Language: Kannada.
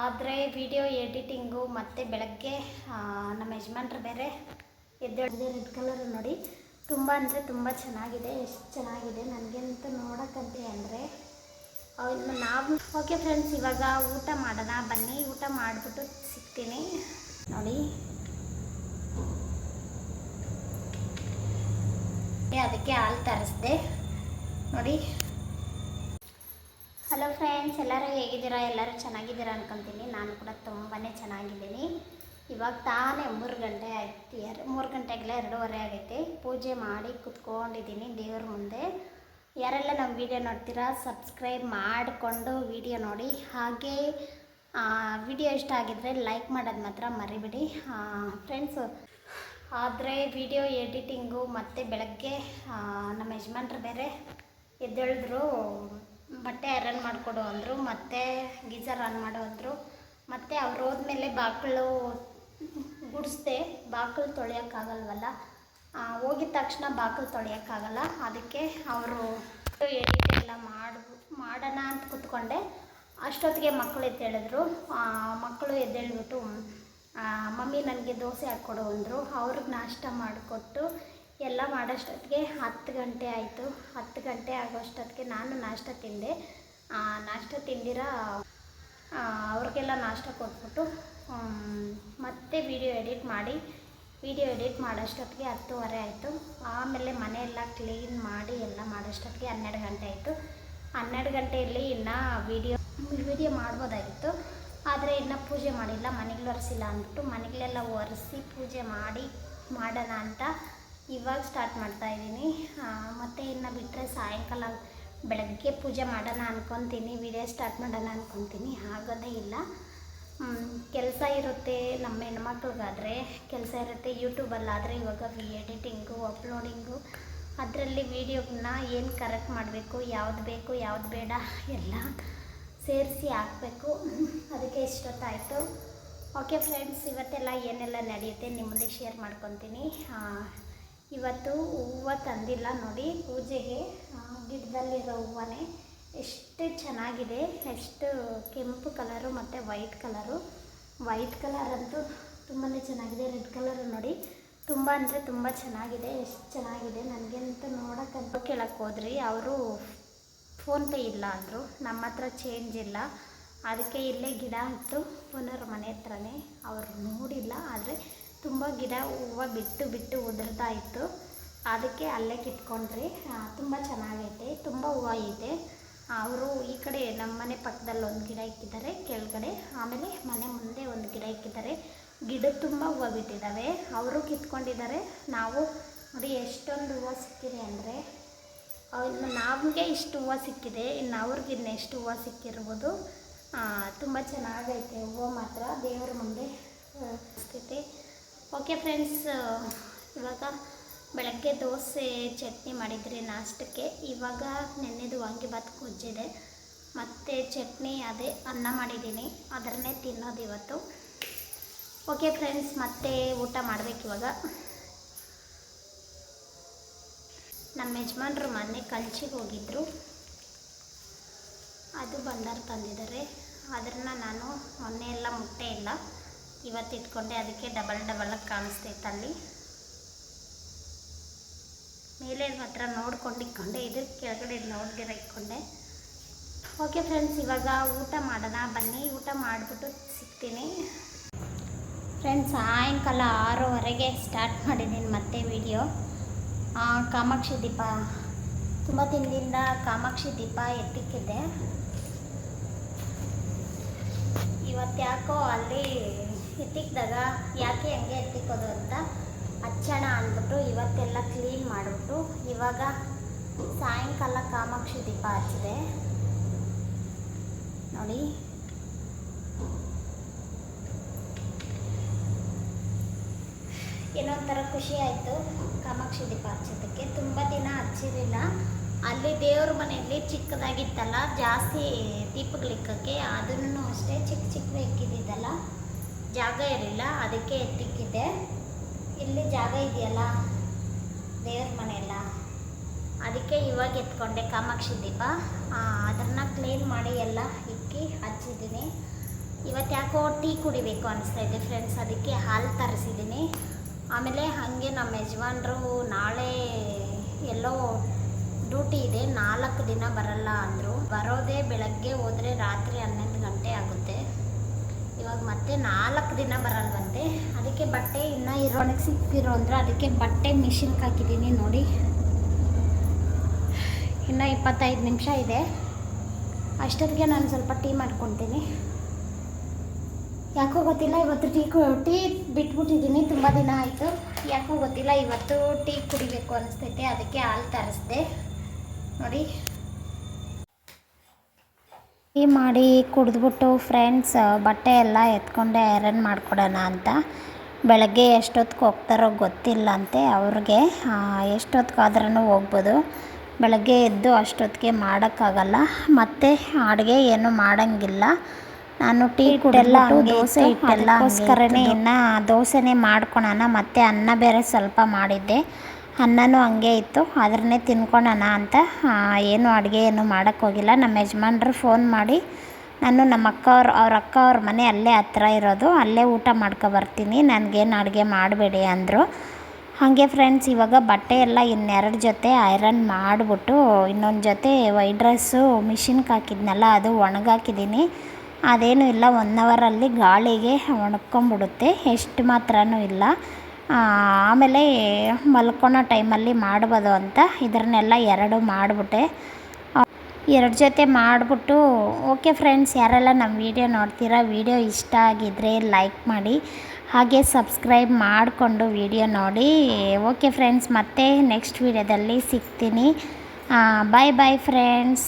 ಆದರೆ ವಿಡಿಯೋ ಎಡಿಟಿಂಗು ಮತ್ತು ಬೆಳಗ್ಗೆ ನಮ್ಮ ಯಜಮಾನ್ರು ಬೇರೆ ಎದ್ದೇಳಿದೆ. ರೆಡ್ ಕಲರ್ ನೋಡಿ, ತುಂಬ ಅಂದರೆ ತುಂಬ ಚೆನ್ನಾಗಿದೆ. ಎಷ್ಟು ಚೆನ್ನಾಗಿದೆ ನನಗಂತೂ ನೋಡೋಕ್ಕಂತೆ ಅಂದರೆ ನಾವು. ಓಕೆ ಫ್ರೆಂಡ್ಸ್, ಇವಾಗ ಊಟ ಮಾಡೋಣ ಬನ್ನಿ. ಊಟ ಮಾಡಿಬಿಟ್ಟು ಸಿಗ್ತೀನಿ ನೋಡಿ. ಅದಕ್ಕೆ ಹಾಲು ತರಿಸ್ದೆ ನೋಡಿ. ಹಲೋ ಫ್ರೆಂಡ್ಸ್, ಎಲ್ಲರೂ ಹೇಗಿದ್ದೀರಾ? ಎಲ್ಲರೂ ಚೆನ್ನಾಗಿದ್ದೀರಾ ಅನ್ಕೊತೀನಿ. ನಾನು ಕೂಡ ತುಂಬಾ ಚೆನ್ನಾಗಿದ್ದೀನಿ. ಇವಾಗ ತಾನೇ 3 ಗಂಟೆ ಆಯ್ತು. 3 ಗಂಟೆಗೆಲ್ಲ 2:30 ಆಗೈತೆ. ಪೂಜೆ ಮಾಡಿ ಕುತ್ಕೊಂಡಿದ್ದೀನಿ ದೇವ್ರ ಮುಂದೆ. ಯಾರೆಲ್ಲ ನಮ್ಮ ವಿಡಿಯೋ ನೋಡ್ತೀರಾ ಸಬ್ಸ್ಕ್ರೈಬ್ ಮಾಡಿಕೊಂಡು ವಿಡಿಯೋ ನೋಡಿ. ಹಾಗೆ ವಿಡಿಯೋ ಇಷ್ಟ ಆಗಿದ್ದರೆ ಲೈಕ್ ಮಾಡೋದು ಮಾತ್ರ ಮರಿಬೇಡಿ ಫ್ರೆಂಡ್ಸು. ಆದರೆ ವಿಡಿಯೋ ಎಡಿಟಿಂಗು ಮತ್ತು ಬೆಳಗ್ಗೆ ನಮ್ಮ ಯಜಮಾನ್ರು ಬೇರೆ ಎದ್ದೇಳಿದ್ರು. ಬಟ್ಟೆ ಐರನ್ ಮಾಡಿಕೊಡು ಅಂದರು, ಮತ್ತು ಗೀಜರ್ ಆನ್ ಮಾಡೋ ಅಂದರು. ಮತ್ತು ಅವ್ರು ಹೋದ್ಮೇಲೆ ಬಾಗಿಲು ಗುಡಿಸ್ದೆ. ಬಾಗಿಲು ತೊಳೆಯೋಕ್ಕಾಗಲ್ವಲ್ಲ, ಹೋಗಿದ ತಕ್ಷಣ ಬಾಗಿಲು ತೊಳೆಯೋಕ್ಕಾಗಲ್ಲ. ಅದಕ್ಕೆ ಅವರು ಎಡಿಟ್ ಎಲ್ಲ ಮಾಡೋಣ ಅಂತ ಕೂತ್ಕೊಂಡೆ. ಅಷ್ಟೊತ್ತಿಗೆ ಮಕ್ಕಳು ಎದ್ದೇಳಿದ್ರು. ಮಕ್ಕಳು ಎದ್ದೇಳ್ಬಿಟ್ಟು ಮಮ್ಮಿ ನನಗೆ ದೋಸೆ ಹಾಕ್ಕೊಡು ಅಂದರು. ಅವ್ರಿಗೆ ನಾಷ್ಟ ಮಾಡಿಕೊಟ್ಟು ಎಲ್ಲ ಮಾಡೋಷ್ಟೊತ್ತಿಗೆ 10 ಗಂಟೆ ಆಯಿತು. 10 ಗಂಟೆ ಆಗೋಷ್ಟೊತ್ತಿಗೆ ನಾನು ನಾಷ್ಟ ತಿಂದೆ. ನಾಷ್ಟ ತಿಂದಿರ ಅವ್ರಿಗೆಲ್ಲ ನಾಷ್ಟ ಕೊಟ್ಬಿಟ್ಟು ಮತ್ತೆ ವಿಡಿಯೋ ಎಡಿಟ್ ಮಾಡೋಷ್ಟೊತ್ತಿಗೆ 10:30 ಆಯಿತು. ಆಮೇಲೆ ಮನೆಯೆಲ್ಲ ಕ್ಲೀನ್ ಮಾಡಿ ಎಲ್ಲ ಮಾಡೋಷ್ಟೊತ್ತಿಗೆ 12 ಗಂಟೆ ಆಯಿತು. 12 ಗಂಟೆಯಲ್ಲಿ ಇನ್ನು ವಿಡಿಯೋ ಮಾಡ್ಬೋದಾಗಿತ್ತು, ಆದರೆ ಇನ್ನು ಪೂಜೆ ಮಾಡಿಲ್ಲ, ಮನೆಗಳು ಒರೆಸಿಲ್ಲ ಅಂದ್ಬಿಟ್ಟು ಮನೆಗಳೆಲ್ಲ ಒರೆಸಿ ಪೂಜೆ ಮಾಡೋಣ ಅಂತ ಇವಾಗ ಸ್ಟಾರ್ಟ್ ಮಾಡ್ತಾಯಿದ್ದೀನಿ. ಮತ್ತು ಇನ್ನು ಬಿಟ್ಟರೆ ಸಾಯಂಕಾಲ ಬೆಳಗ್ಗೆ ಪೂಜೆ ಮಾಡೋಣ ಅಂದ್ಕೊತೀನಿ, ವಿಡಿಯೋ ಸ್ಟಾರ್ಟ್ ಮಾಡೋಣ ಅಂದ್ಕೊತೀನಿ. ಆಗೋದೇ ಇಲ್ಲ. ಕೆಲಸ ಇರುತ್ತೆ. ನಮ್ಮ ಹೆಣ್ಮಕ್ಳಿಗಾದರೆ ಕೆಲಸ ಇರುತ್ತೆ. ಯೂಟ್ಯೂಬಲ್ಲಾದರೆ ಇವಾಗ ಎಡಿಟಿಂಗು, ಅಪ್ಲೋಡಿಂಗು, ಅದರಲ್ಲಿ ವೀಡಿಯೋನ ಏನು ಕರೆಕ್ಟ್ ಮಾಡಬೇಕು, ಯಾವ್ದು ಬೇಕು ಯಾವ್ದು ಬೇಡ ಎಲ್ಲ ಸೇರಿಸಿ ಹಾಕಬೇಕು. ಅದಕ್ಕೆ ಇಷ್ಟೊತ್ತಾಯಿತು. ಓಕೆ ಫ್ರೆಂಡ್ಸ್, ಇವತ್ತೆಲ್ಲ ಏನೆಲ್ಲ ನಡೆಯುತ್ತೆ ನಿಮ್ಮ ಮುಂದೆ ಶೇರ್ ಮಾಡ್ಕೊತೀನಿ. ಇವತ್ತು ಹೂವು ತಂದಿಲ್ಲ ನೋಡಿ ಪೂಜೆಗೆ. ಗಿಡದಲ್ಲಿರೋ ಹೂವನೇ ಎಷ್ಟು ಚೆನ್ನಾಗಿದೆ, ಎಷ್ಟು ಕೆಂಪು ಕಲರು ಮತ್ತು ವೈಟ್ ಕಲರ್ ಅಂತೂ ತುಂಬಾ ಚೆನ್ನಾಗಿದೆ. ರೆಡ್ ಕಲರು ನೋಡಿ, ತುಂಬ ಅಂದರೆ ತುಂಬ ಚೆನ್ನಾಗಿದೆ. ಎಷ್ಟು ಚೆನ್ನಾಗಿದೆ ನನಗಂತೂ ನೋಡೋಕ್ಕಂತೂ. ಕೇಳಕ್ಕೆ ಹೋದ್ರಿ, ಅವರು ಫೋನ್ಪೇ ಇಲ್ಲ ಅಂದರು. ನಮ್ಮ ಹತ್ರ ಚೇಂಜ್ ಇಲ್ಲ. ಅದಕ್ಕೆ ಇಲ್ಲೇ ಗಿಡ ಇತ್ತು ಓನರ್ ಮನೆ ಹತ್ರನೇ. ಅವರು ನೋಡಿಲ್ಲ, ಆದರೆ ತುಂಬ ಗಿಡ ಹೂವು ಬಿಟ್ಟು ಉದುರ್ತಾ ಇತ್ತು. ಅದಕ್ಕೆ ಅಲ್ಲೇ ಕಿತ್ಕೊಂಡ್ರಿ. ತುಂಬ ಚೆನ್ನಾಗೈತೆ, ತುಂಬ ಹೂವು ಐತೆ. ಅವರು ಈ ಕಡೆ ನಮ್ಮ ಮನೆ ಪಕ್ಕದಲ್ಲಿ ಒಂದು ಗಿಡ ಇಕ್ಕಿದ್ದಾರೆ ಕೆಳಗಡೆ, ಆಮೇಲೆ ಮನೆ ಮುಂದೆ ಒಂದು ಗಿಡ ಇಕ್ಕಿದ್ದಾರೆ. ಗಿಡ ತುಂಬ ಹೂವು ಬಿಟ್ಟಿದ್ದಾವೆ. ಅವರು ಕಿತ್ಕೊಂಡಿದ್ದಾರೆ. ನಾವು ನೋಡಿ ಎಷ್ಟೊಂದು ಹೂವು ಸಿಕ್ಕಿದೆ ಅಂದರೆ, ನಮಗೆ ಇಷ್ಟು ಹೂವು ಸಿಕ್ಕಿದೆ, ಇನ್ನು ಅವ್ರಿಗೆ ಇನ್ನೆಷ್ಟು ಹೂವು ಸಿಕ್ಕಿರ್ಬೋದು. ತುಂಬ ಚೆನ್ನಾಗೈತೆ ಹೂವು ಮಾತ್ರ. ದೇವರ ಮುಂದೆ ಸ್ಥಿತಿ. ಓಕೆ ಫ್ರೆಂಡ್ಸ್, ಇವಾಗ ಬೆಳಗ್ಗೆ ದೋಸೆ ಚಟ್ನಿ ಮಾಡಿದ್ರಿ ನಾಷ್ಟಕ್ಕೆ. ಇವಾಗ ನೆನ್ನೆದು ವಾಂಗಿಬಾತ್ ಗೊಜ್ಜಿದೆ, ಮತ್ತು ಚಟ್ನಿ ಅದೇ ಅನ್ನ ಮಾಡಿದ್ದೀನಿ, ಅದನ್ನೇ ತಿನ್ನೋದು ಇವತ್ತು. ಓಕೆ ಫ್ರೆಂಡ್ಸ್, ಮತ್ತೆ ಊಟ ಮಾಡಬೇಕು ಇವಾಗ. ನಮ್ಮ ಯಜಮಾನ್ರು ಮೊನ್ನೆ ಕಂಚಿಗೆ ಹೋಗಿದ್ದರು, ಅದು ಬಂಗಾರ ತಂದಿದ್ದಾರೆ. ಅದನ್ನು ನಾನು ಮೊನ್ನೆ ಎಲ್ಲ ಮುಟ್ಟೆ ಇಲ್ಲ, ಇವತ್ತು ಇಟ್ಕೊಂಡೆ. ಅದಕ್ಕೆ ಡಬಲ್ ಕಾಣಿಸ್ತೈತೆ ಅಲ್ಲಿ ಮೇಲೆ ಮಾತ್ರ ನೋಡ್ಕೊಂಡು ಇಟ್ಕೊಂಡೆ, ಇದಕ್ಕೆ ಕೆಳಗಡೆ ನೋಡ್ದಿರ ಇಟ್ಕೊಂಡೆ. ಓಕೆ ಫ್ರೆಂಡ್ಸ್, ಇವಾಗ ಊಟ ಮಾಡೋಣ ಬನ್ನಿ. ಊಟ ಮಾಡಿಬಿಟ್ಟು ಸಿಗ್ತೀನಿ ಫ್ರೆಂಡ್ಸ್. ಸಾಯಂಕಾಲ 6:30ಗೆ ಸ್ಟಾರ್ಟ್ ಮಾಡಿದ್ದೀನಿ ಮತ್ತೆ ವಿಡಿಯೋ. ಕಾಮಾಕ್ಷಿ ದೀಪ ತುಂಬ ದಿನದಿಂದ ಕಾಮಾಕ್ಷಿ ದೀಪ ಎತ್ತಿಕ್ಕಿದ್ದೆ. ಇವತ್ತು ಯಾಕೋ ಅಲ್ಲಿ ಎತ್ತಿಕ್ಕಿದಾಗ ಯಾಕೆ ಹಂಗೆ ಎತ್ತಿಕ್ಕೋದು ಅಂತ ಹಚ್ಚೋಣ ಅಂದ್ಬಿಟ್ಟು ಇವತ್ತೆಲ್ಲ ಕ್ಲೀನ್ ಮಾಡಿಬಿಟ್ಟು ಇವಾಗ ಸಾಯಂಕಾಲ ಕಾಮಾಕ್ಷಿ ದೀಪ ಹಚ್ಚಿದೆ ನೋಡಿ. ಏನೋ ಒಂಥರ ಖುಷಿ ಆಯಿತು ಕಾಮಾಕ್ಷಿ ದೀಪ ಹಚ್ಚೋದಕ್ಕೆ. ತುಂಬ ದಿನ ಹಚ್ಚಿರಲಿಲ್ಲ. ಅಲ್ಲಿ ದೇವ್ರ ಮನೆಯಲ್ಲಿ ಚಿಕ್ಕದಾಗಿತ್ತಲ್ಲ, ಜಾಸ್ತಿ ದೀಪಗಳಿಕ್ಕಕ್ಕೆ, ಅದನ್ನು ಅಷ್ಟೇ ಚಿಕ್ಕ ಇಕ್ಕಿದ್ದಿದ್ದಲ್ಲ, ಜಾಗ ಇರಲಿಲ್ಲ, ಅದಕ್ಕೆ ಎತ್ತಿಕ್ಕಿದ್ದೆ. ಇಲ್ಲಿ ಜಾಗ ಇದೆಯಲ್ಲ ದೇವ್ರ ಮನೆಯೆಲ್ಲ, ಅದಕ್ಕೆ ಇವಾಗ ಎತ್ಕೊಂಡೆ ಕಾಮಾಕ್ಷಿ ದೀಪ. ಅದನ್ನು ಕ್ಲೀನ್ ಮಾಡಿ ಎಲ್ಲ ಇಕ್ಕಿ ಹಚ್ಚಿದ್ದೀನಿ. ಇವತ್ತು ಯಾಕೋ ಟೀ ಕುಡಿಬೇಕು ಅನಿಸ್ತೈತೆ ಫ್ರೆಂಡ್ಸ್, ಅದಕ್ಕೆ ಹಾಲು ತರಿಸಿದ್ದೀನಿ. ಆಮೇಲೆ ಹಾಗೆ ನಮ್ಮ ಯಜಮಾನ್ರು ನಾಳೆ ಎಲ್ಲೋ ಡ್ಯೂಟಿ ಇದೆ, 4 ದಿನ ಬರಲ್ಲ ಅಂದರು. ಬರೋದೇ ಬೆಳಗ್ಗೆ ಹೋದರೆ ರಾತ್ರಿ 11 ಗಂಟೆ ಆಗುತ್ತೆ. ಇವಾಗ ಮತ್ತೆ 4 ದಿನ ಬರಲ್ವಂತೆ. ಅದಕ್ಕೆ ಬಟ್ಟೆ ಇನ್ನೂ ಇರೋಣಕ್ಕೆ ಸಿಕ್ತಿರೋ ಅಂದ್ರೆ ಅದಕ್ಕೆ ಬಟ್ಟೆ ಮಿಷಿನ್ಗೆ ಹಾಕಿದ್ದೀನಿ. ನೋಡಿ, ಇನ್ನೂ 25 ನಿಮಿಷ ಇದೆ. ಅಷ್ಟೊತ್ತಿಗೆ ನಾನು ಸ್ವಲ್ಪ ಟೀ ಮಾಡ್ಕೊತೀನಿ. ಯಾಕೋ ಗೊತ್ತಿಲ್ಲ, ಇವತ್ತು ಟೀ ಬಿಟ್ಬಿಟ್ಟಿದ್ದೀನಿ, ತುಂಬ ದಿನ ಆಯಿತು. ಯಾಕೋ ಗೊತ್ತಿಲ್ಲ, ಇವತ್ತು ಟೀ ಕುಡಿಬೇಕು ಅನಿಸ್ತೈತೆ, ಅದಕ್ಕೆ ಹಾಲು ತರಿಸ್ದೆ. ನೋಡಿ, ಟೀ ಮಾಡಿ ಕುಡಿದ್ಬಿಟ್ಟು ಫ್ರೆಂಡ್ಸ್ ಬಟ್ಟೆ ಎಲ್ಲ ಎತ್ಕೊಂಡೆ ಐರನ್ ಮಾಡಿಕೊಡೋಣ ಅಂತ. ಬೆಳಗ್ಗೆ ಎಷ್ಟೊತ್ತಿಗೆ ಹೋಗ್ತಾರೋ ಗೊತ್ತಿಲ್ಲ ಅಂತೆ ಅವ್ರಿಗೆ, ಎಷ್ಟೊತ್ತಿಗಾದ್ರೂ ಹೋಗ್ಬೋದು. ಬೆಳಗ್ಗೆ ಎದ್ದು ಅಷ್ಟೊತ್ತಿಗೆ ಮಾಡೋಕ್ಕಾಗಲ್ಲ, ಮತ್ತು ಅಡುಗೆ ಏನೂ ಮಾಡೋಂಗಿಲ್ಲ. ನಾನು ಟೀ ಕುಡಿಲ್ಲ, ದೋಸೆ ಇಟ್ಟೆಲ್ಲ, ಅದಕ್ಕೋಸ್ಕರನೇ ಇನ್ನು ದೋಸೆನೇ ಮಾಡ್ಕೊಳೋಣ. ಮತ್ತು ಅನ್ನ ಬೇರೆ ಸ್ವಲ್ಪ ಮಾಡಿದ್ದೆ, ಅನ್ನನೂ ಹಂಗೆ ಇತ್ತು, ಅದನ್ನೇ ತಿನ್ಕೊಳೋಣ ಅಂತ. ಏನು ಅಡುಗೆ ಏನು ಮಾಡೋಕ್ಕೋಗಿಲ್ಲ. ನಮ್ಮ ಯಜಮಾನ್ರು ಫೋನ್ ಮಾಡಿ, ನಾನು ನಮ್ಮ ಅವ್ರ ಅಕ್ಕ ಅವ್ರ ಮನೆ ಅಲ್ಲೇ ಹತ್ರ ಇರೋದು, ಅಲ್ಲೇ ಊಟ ಮಾಡ್ಕೊಬರ್ತೀನಿ, ನನಗೇನು ಅಡುಗೆ ಮಾಡಬೇಡಿ ಅಂದರು. ಹಾಗೆ ಫ್ರೆಂಡ್ಸ್, ಇವಾಗ ಬಟ್ಟೆ ಎಲ್ಲ 2 ಜೊತೆ ಐರನ್ ಮಾಡಿಬಿಟ್ಟು ಇನ್ನೊಂದು ಜೊತೆ ವೈಟ್ ಡ್ರೆಸ್ಸು ಮಿಷಿನ್ಗೆ ಹಾಕಿದ್ನಲ್ಲ, ಅದು ಒಣಗಾಕಿದ್ದೀನಿ. ಅದೇನೂ ಇಲ್ಲ, 1 ಅವರಲ್ಲಿ ಗಾಳಿಗೆ ಒಣಗ್ಕೊಂಬಿಡುತ್ತೆ, ಎಷ್ಟು ಮಾತ್ರನೂ ಇಲ್ಲ. ಆಮೇಲೆ ಮಲ್ಕೊಳೋ ಟೈಮಲ್ಲಿ ಮಾಡ್ಬೋದು ಅಂತ ಇದನ್ನೆಲ್ಲ 2 ಮಾಡಿಬಿಟ್ಟೆ. 2 ಜೊತೆ ಮಾಡಿಬಿಟ್ಟು. ಓಕೆ ಫ್ರೆಂಡ್ಸ್, ಯಾರೆಲ್ಲ ನಮ್ಮ ವಿಡಿಯೋ ನೋಡ್ತೀರಾ, ವಿಡಿಯೋ ಇಷ್ಟ ಆಗಿದ್ದರೆ ಲೈಕ್ ಮಾಡಿ, ಹಾಗೆ ಸಬ್ಸ್ಕ್ರೈಬ್ ಮಾಡಿಕೊಂಡು ವಿಡಿಯೋ ನೋಡಿ. ಓಕೆ ಫ್ರೆಂಡ್ಸ್, ಮತ್ತೆ ನೆಕ್ಸ್ಟ್ ವಿಡಿಯೋದಲ್ಲಿ ಸಿಗ್ತೀನಿ. ಬಾಯ್ ಬಾಯ್ ಫ್ರೆಂಡ್ಸ್.